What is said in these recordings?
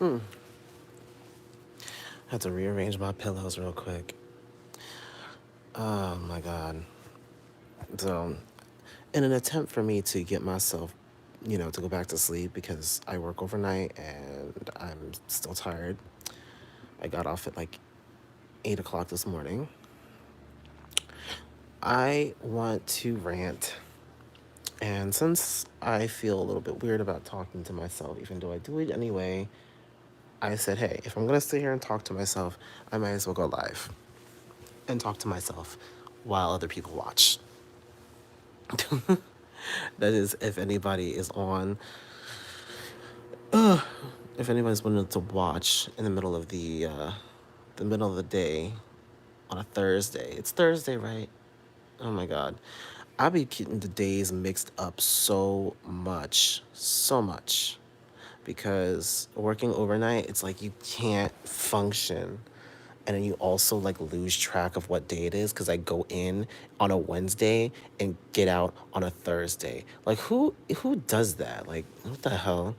I had to rearrange my pillows real quick. Oh my god. So, in an attempt for me to get myself, to go back to sleep because I work overnight and I'm still tired. I got off at like 8 o'clock this morning. I want to rant. And since I feel a little bit weird about talking to myself, even though I do it anyway, I said, hey, if I'm going to sit here and talk to myself, I might as well go live and talk to myself while other people watch. That is, if anybody's wanting to watch in the middle of the day on a Thursday. It's Thursday, right? Oh my God. I be getting the days mixed up so much. Because working overnight, it's like you can't function. And then you also like lose track of what day it is because I go in on a Wednesday and get out on a Thursday. Like who does that? Like what the hell?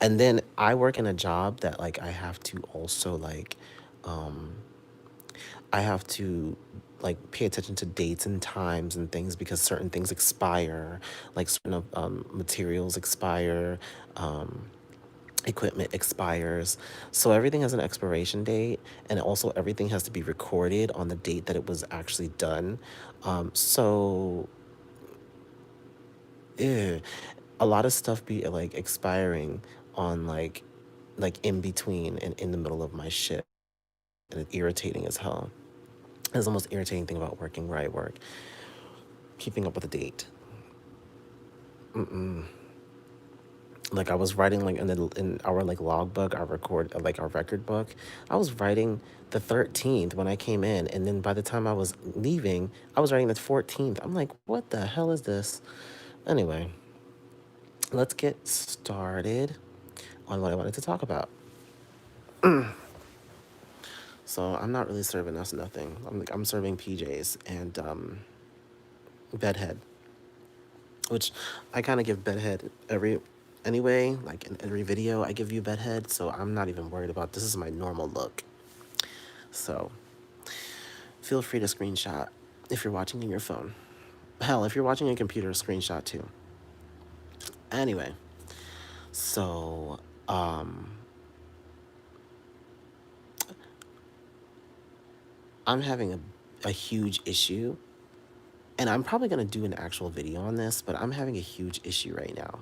And then I work in a job that like I have to like pay attention to dates and times and things because certain things expire, like certain materials expire, um, equipment expires. So everything has an expiration date, and also everything has to be recorded on the date that it was actually done. So eh, a lot of stuff be like expiring on like in between and in the middle of my shit, and it's irritating as hell. It's the most irritating thing about working where I work, keeping up with the date. Like I was writing like in our like logbook, our record book. I was writing the 13th when I came in, and then by the time I was leaving, I was writing the 14th. I'm like, what the hell is this? Anyway, let's get started on what I wanted to talk about. So I'm not really serving us nothing. I'm serving PJs and bedhead, which I kind of give bedhead every anyway. Like in every video, I give you bedhead, so I'm not even worried about this. Is my normal look. So feel free to screenshot if you're watching in your phone. Hell, if you're watching on a computer, screenshot too. Anyway, so I'm having a huge issue, and I'm probably gonna do an actual video on this, but I'm having a huge issue right now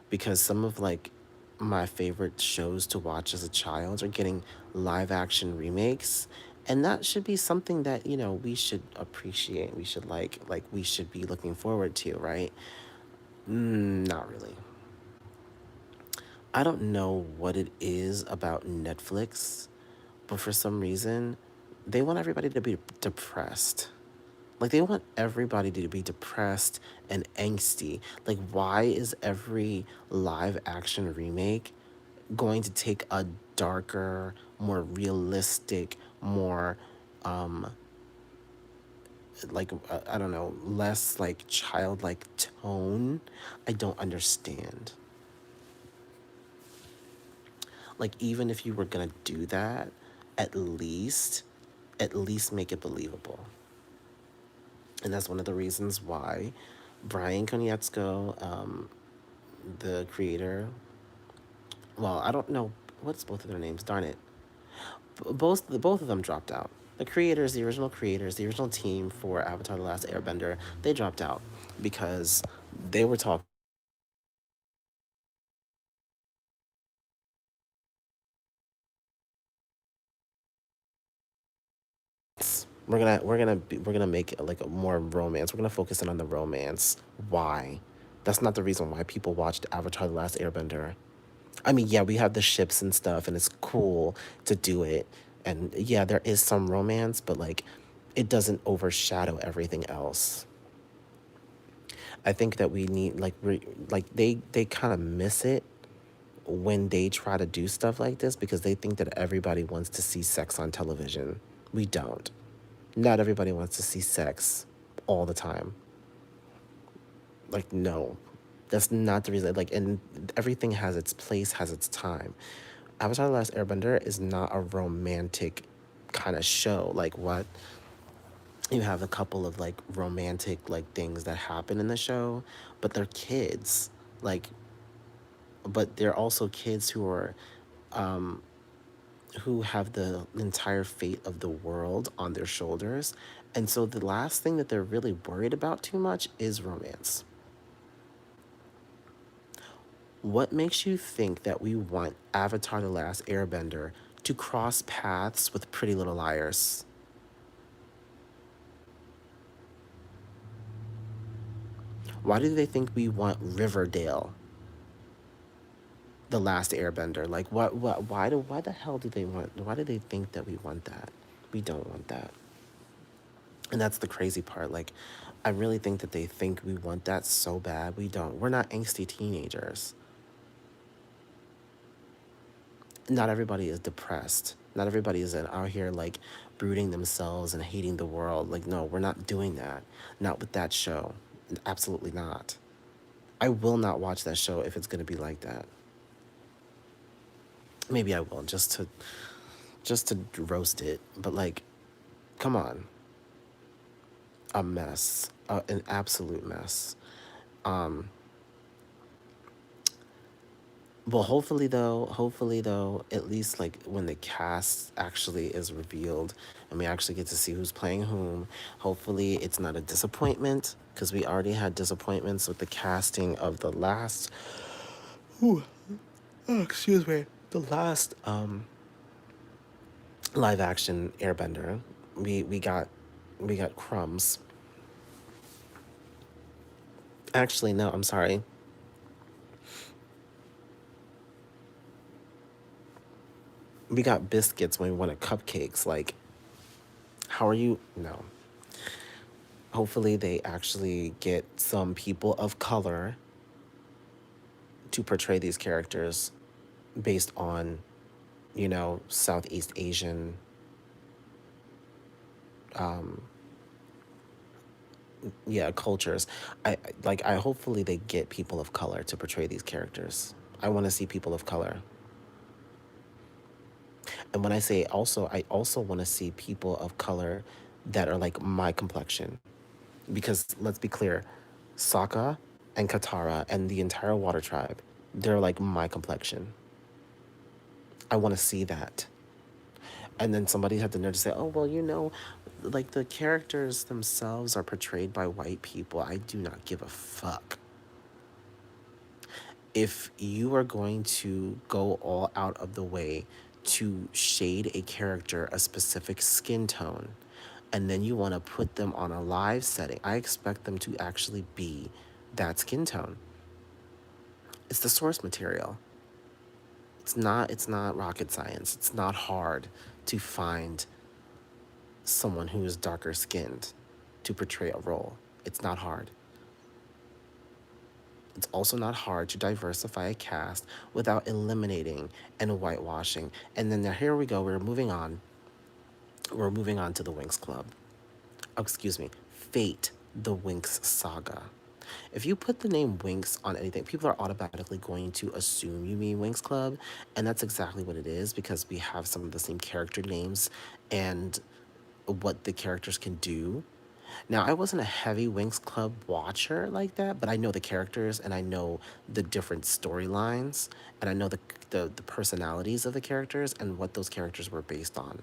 because some of like my favorite shows to watch as a child are getting live action remakes, and that should be something that we should appreciate. We should like we should be looking forward to, right? Not really. I don't know what it is about Netflix, but for some reason, they want everybody to be depressed. Like, they want everybody to be depressed and angsty. Like, why is every live action remake going to take a darker, more realistic, more, I don't know, less like childlike tone? I don't understand. Like, even if you were gonna do that, at least at least make it believable. And that's one of the reasons why Brian Konietzko, the creator, well, I don't know what's both of their names, darn it. Both of them dropped out. The creators, the original creators, the original team for Avatar: The Last Airbender, they dropped out because they were talking. We're gonna make it like a more romance. We're gonna focus in on the romance. Why? That's not the reason why people watched Avatar: The Last Airbender. I mean, yeah, we have the ships and stuff, and it's cool to do it. And yeah, there is some romance, but like, it doesn't overshadow everything else. I think that we need like they kind of miss it when they try to do stuff like this because they think that everybody wants to see sex on television. We don't. Not everybody wants to see sex all the time. Like, no, that's not the reason. Like, and everything has its place, has its time. Avatar: The Last Airbender is not a romantic kind of show. Like what? You have a couple of like romantic like things that happen in the show, but they're kids. Like, but they're also kids who have the entire fate of the world on their shoulders. And so the last thing that they're really worried about too much is romance. What makes you think that we want Avatar: The Last Airbender to cross paths with Pretty Little Liars? Why do they think we want Riverdale, The Last Airbender? Like, why the hell do they want, why do they think that we want that? We don't want that. And that's the crazy part. Like, I really think that they think we want that so bad. We don't. We're not angsty teenagers. Not everybody is depressed. Not everybody is out here like brooding themselves and hating the world. Like, no, we're not doing that. Not with that show. Absolutely not. I will not watch that show if it's gonna be like that. Maybe I will just to roast it. But like, come on, a mess, an absolute mess. Um, Well, hopefully though, at least like when the cast actually is revealed and we actually get to see who's playing whom, hopefully it's not a disappointment because we already had disappointments with the casting of the last, oh, excuse me, the last live action Airbender. We got crumbs. Actually, no, I'm sorry. We got biscuits when we wanted cupcakes. Like, how are you? No. Hopefully they actually get some people of color to portray these characters based on, Southeast Asian, yeah, cultures. I hopefully they get people of color to portray these characters. I want to see people of color. And when I say also, I also want to see people of color that are like my complexion. Because let's be clear, Sokka and Katara and the entire Water Tribe, they're like my complexion. I want to see that. And then somebody had the nerve to say, oh, well, like the characters themselves are portrayed by white people. I do not give a fuck. If you are going to go all out of the way to shade a character a specific skin tone, and then you want to put them on a live setting, I expect them to actually be that skin tone. It's the source material. It's not rocket science. It's not hard to find someone who is darker skinned to portray a role. It's not hard. It's also not hard to diversify a cast without eliminating and whitewashing. And then here we go. We're moving on. We're moving on to the Winx Club. Oh, excuse me. Fate, the Winx Saga. If you put the name Winx on anything, people are automatically going to assume you mean Winx Club, and that's exactly what it is because we have some of the same character names and what the characters can do. Now, I wasn't a heavy Winx Club watcher like that, but I know the characters and I know the different storylines and I know the personalities of the characters and what those characters were based on.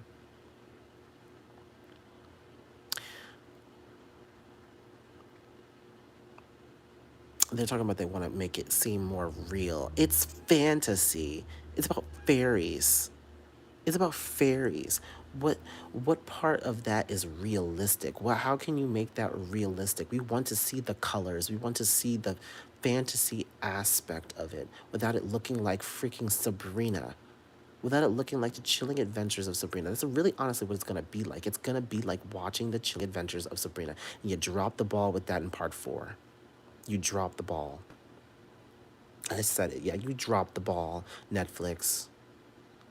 They're talking about they want to make it seem more real. It's fantasy. It's about fairies. It's about fairies. What what part of that is realistic? How can you make that realistic? We want to see the colors. We want to see the fantasy aspect of it without it looking like freaking Sabrina. Without it looking like the chilling adventures of Sabrina. That's really honestly what it's gonna be like. It's gonna be like watching the chilling adventures of Sabrina. And you drop the ball with that in part 4. You drop the ball. I said it. Yeah, you dropped the ball, Netflix.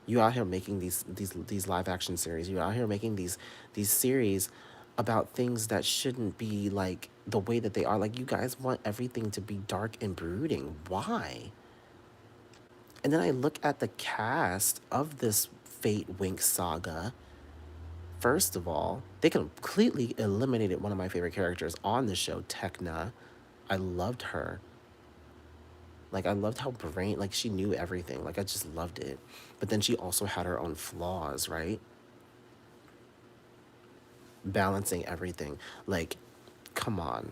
You out here making these live action series. You out here making these series about things that shouldn't be like the way that they are. Like you guys want everything to be dark and brooding. Why? And then I look at the cast of this Fate Winx saga. First of all, they completely eliminated one of my favorite characters on the show, Tekna. I loved her. Like, I loved how like, she knew everything. Like, I just loved it. But then she also had her own flaws, right? Balancing everything. Like, come on.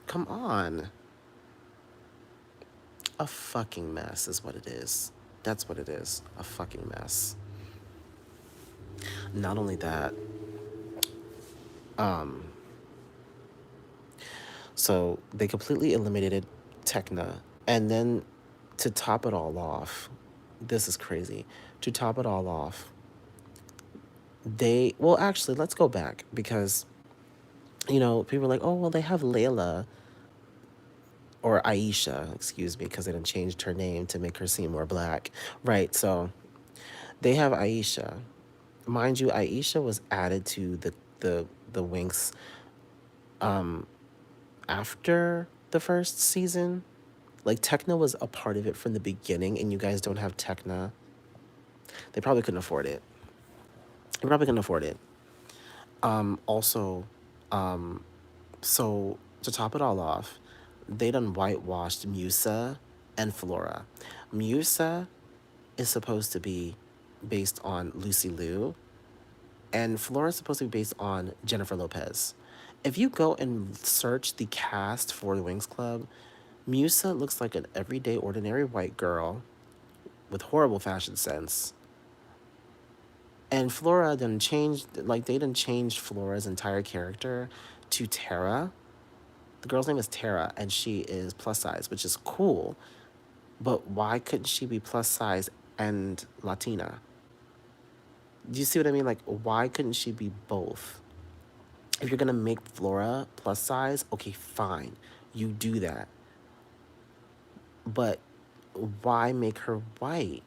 Come on. A fucking mess is what it is. That's what it is. A fucking mess. Not only that, so they completely eliminated Tekna. And then to top it all off, this is crazy. To top it all off, well, actually, let's go back because, people are like, oh, well, they have Layla or Aisha, excuse me, because they didn't change her name to make her seem more black. Right. So they have Aisha. Mind you, Aisha was added to the Winx after the first season. Like, Tekna was a part of it from the beginning, and you guys don't have Tekna. They probably couldn't afford it. They probably couldn't afford it. Also, so to top it all off, they done whitewashed Musa and Flora. Musa is supposed to be based on Lucy Liu, and Flora is supposed to be based on Jennifer Lopez. If you go and search the cast for the Wings Club, Musa looks like an everyday, ordinary white girl with horrible fashion sense. And Flora then changed, like, they done changed Flora's entire character to Tara. The girl's name is Tara, and she is plus size, which is cool. But why couldn't she be plus size and Latina? Do you see what I mean? Like, why couldn't she be both? If you're gonna make Flora plus size, okay, fine. You do that. But why make her white?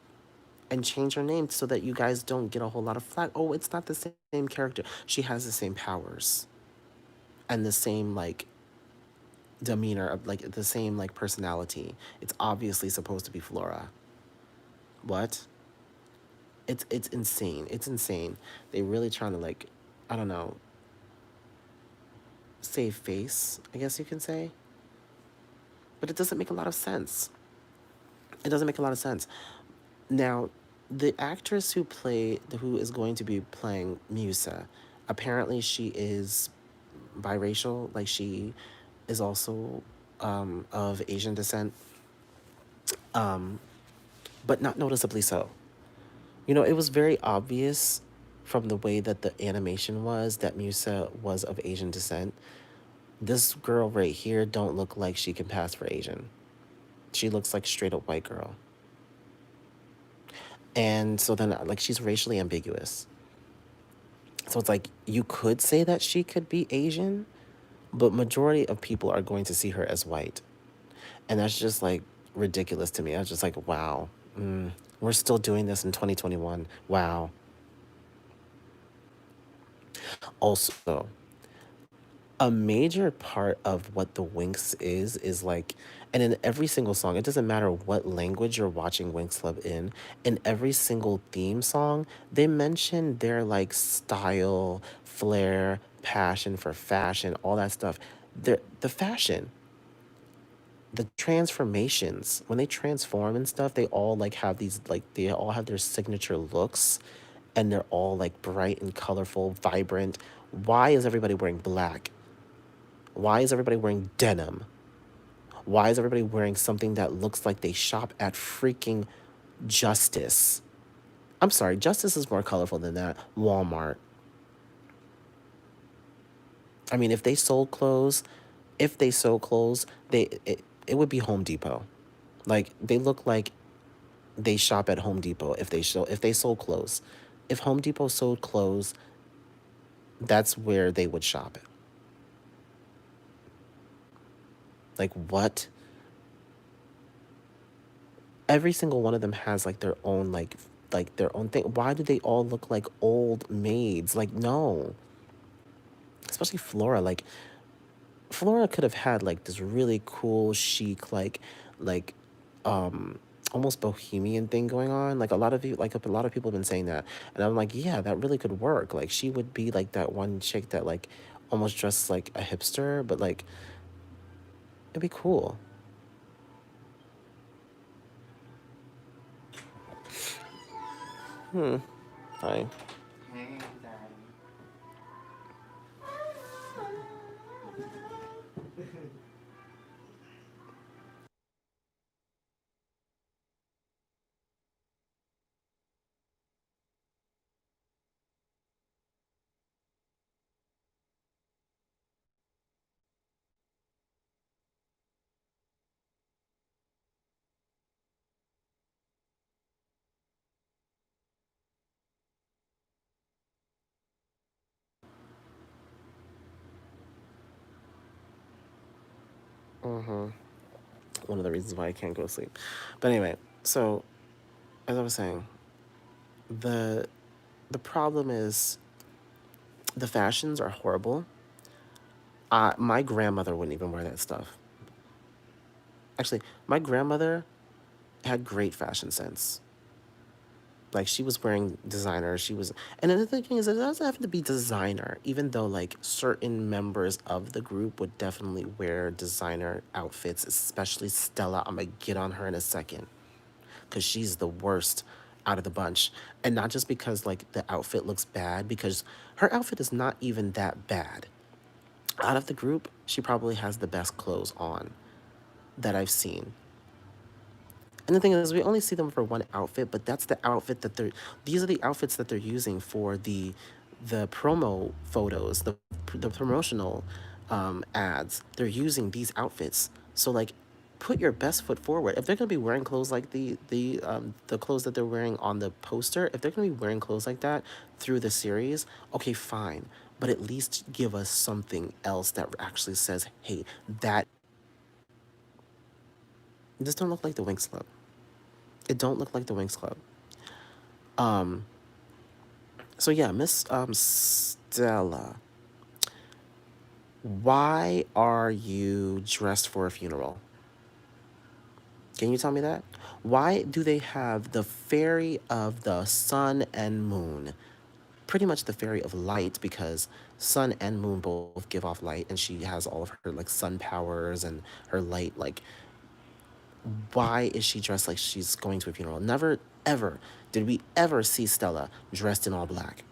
And change her name so that you guys don't get a whole lot of flack. Oh, it's not the same character. She has the same powers and the same, like, demeanor, of like the same, like, personality. It's obviously supposed to be Flora. What? It's insane. It's insane. They really trying to, like, I don't know, save face, I guess you can say. But it doesn't make a lot of sense. It doesn't make a lot of sense. Now, the actress who is going to be playing Musa, apparently she is biracial. Like, she is also of Asian descent, but not noticeably so. It was very obvious from the way that the animation was that Musa was of Asian descent. This girl right here don't look like she can pass for Asian. She looks like straight up white girl. And so then, like, she's racially ambiguous. So it's like, you could say that she could be Asian, but majority of people are going to see her as white. And that's just, like, ridiculous to me. I was just like, wow, we're still doing this in 2021. Wow. Also, a major part of what the Winx is like, and in every single song, it doesn't matter what language you're watching Winx Club in every single theme song, they mention their, like, style, flair, passion for fashion, all that stuff. The fashion, the transformations, when they transform and stuff, they all, like, have these, like, they all have their signature looks, and they're all, like, bright and colorful, vibrant. Why is everybody wearing black? Why is everybody wearing denim? Why is everybody wearing something that looks like they shop at freaking Justice? I'm sorry, Justice is more colorful than that. Walmart. I mean, if they sold clothes, it would be Home Depot. Like, they look like they shop at Home Depot if they sold clothes. If Home Depot sold clothes, that's where they would shop. Like, what? Every single one of them has, like, their own, like their own thing. Why do they all look like old maids? Like, no. Especially Flora. Like, Flora could have had, like, this really cool chic, like, almost bohemian thing going on. Like a lot of you, like a lot of people have been saying that, and I'm like, yeah, that really could work. Like she would be like that one chick that like almost dressed like a hipster, but like it'd be cool. Hi. Mm-hmm. One of the reasons why I can't go to sleep. But anyway, so as I was saying, the the problem is the fashions are horrible. My grandmother wouldn't even wear that stuff. Actually, my grandmother had great fashion sense. Like she was wearing designer. She was, and another thing is, it doesn't have to be designer. Even though like certain members of the group would definitely wear designer outfits, especially Stella. I'm gonna get on her in a second, because she's the worst out of the bunch, and not just because like the outfit looks bad, because her outfit is not even that bad. Out of the group, she probably has the best clothes on that I've seen. And the thing is, we only see them for one outfit, but that's the outfit that they're. These are the outfits that they're using for the promo photos, the promotional ads. They're using these outfits. So like, put your best foot forward. If they're gonna be wearing clothes like the clothes that they're wearing on the poster, if they're gonna be wearing clothes like that through the series, okay, fine. But at least give us something else that actually says, hey, that this don't look like the Winx Club. It don't look like the Winx Club. Um, so yeah, Miss Stella, why are you dressed for a funeral? Can you tell me that? Why do they have the fairy of the sun and moon? Pretty much the fairy of light, because sun and moon both give off light, and she has all of her like sun powers and her light. Like, why is she dressed like she's going to a funeral? Never ever did we ever see Stella dressed in all black.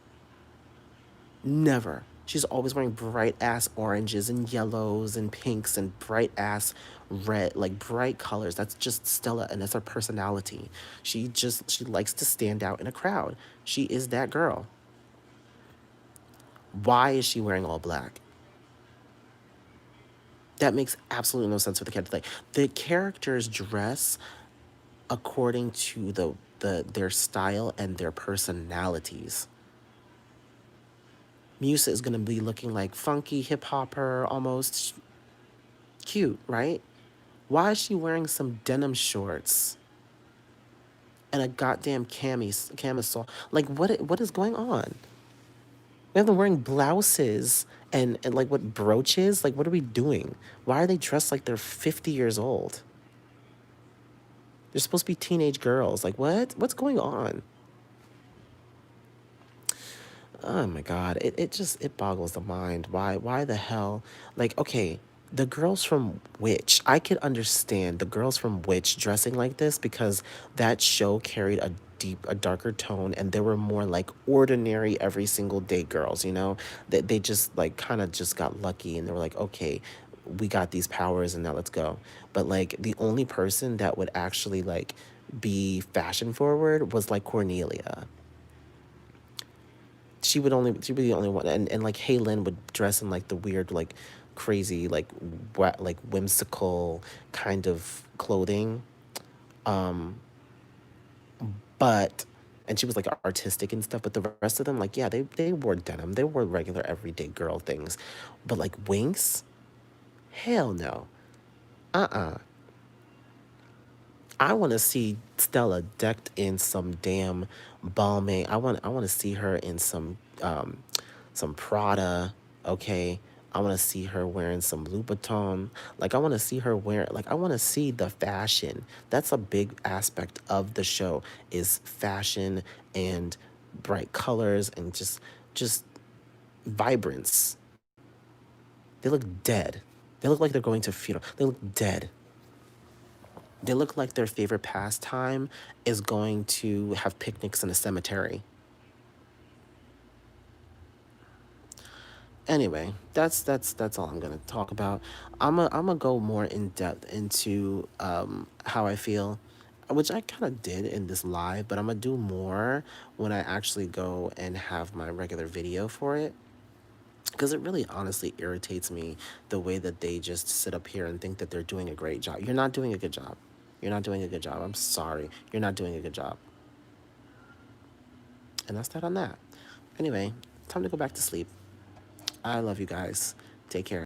Never. She's always wearing bright ass oranges and yellows and pinks and bright ass red, like bright colors. That's just Stella, and that's her personality. She likes to stand out in a crowd. She is that girl. Why is she wearing all black? That makes absolutely no sense for the character. Like, the characters dress according to their style and their personalities. Musa is gonna be looking like funky hip hopper, almost cute, right? Why is she wearing some denim shorts and a goddamn camisole? Like, what is going on? We have them wearing blouses and like what, brooches? Like, what are we doing? Why are they dressed like they're 50 years old? They're supposed to be teenage girls. Like, what? What's going on? Oh my god, it just it boggles the mind. Why the hell? Like, okay, the girls from Witch, I could understand the girls from Witch dressing like this, because that show carried a darker tone, and they were more like ordinary every single day girls, you know? They just like kind of just got lucky, and they were like, okay, we got these powers and now let's go. But like the only person that would actually like be fashion forward was like Cornelia. She would be the only one, and like Haylin would dress in like the weird, like crazy, like like whimsical kind of clothing. um but and she was like artistic and stuff, but the rest of them, like, yeah, they wore denim, they wore regular everyday girl things. But like Winx, hell no. Uh-uh. I want to see Stella decked in some damn Balmain. I want to see her in some Prada, okay? I want to see her wearing some Louboutin. Like I want to see her wear. Like I want to see the fashion. That's a big aspect of the show is fashion and bright colors and just vibrance. They look dead. They look like they're going to funeral. They look dead. They look like their favorite pastime is going to have picnics in a cemetery. Anyway, that's all I'm gonna talk about. I'm gonna go more in depth into how I feel, which I kind of did in this live, but I'm gonna do more when I actually go and have my regular video for it. Because it really honestly irritates me the way that they just sit up here and think that they're doing a great job. You're not doing a good job. You're not doing a good job. I'm sorry. You're not doing a good job. And that's that on that. Anyway, time to go back to sleep. I love you guys. Take care.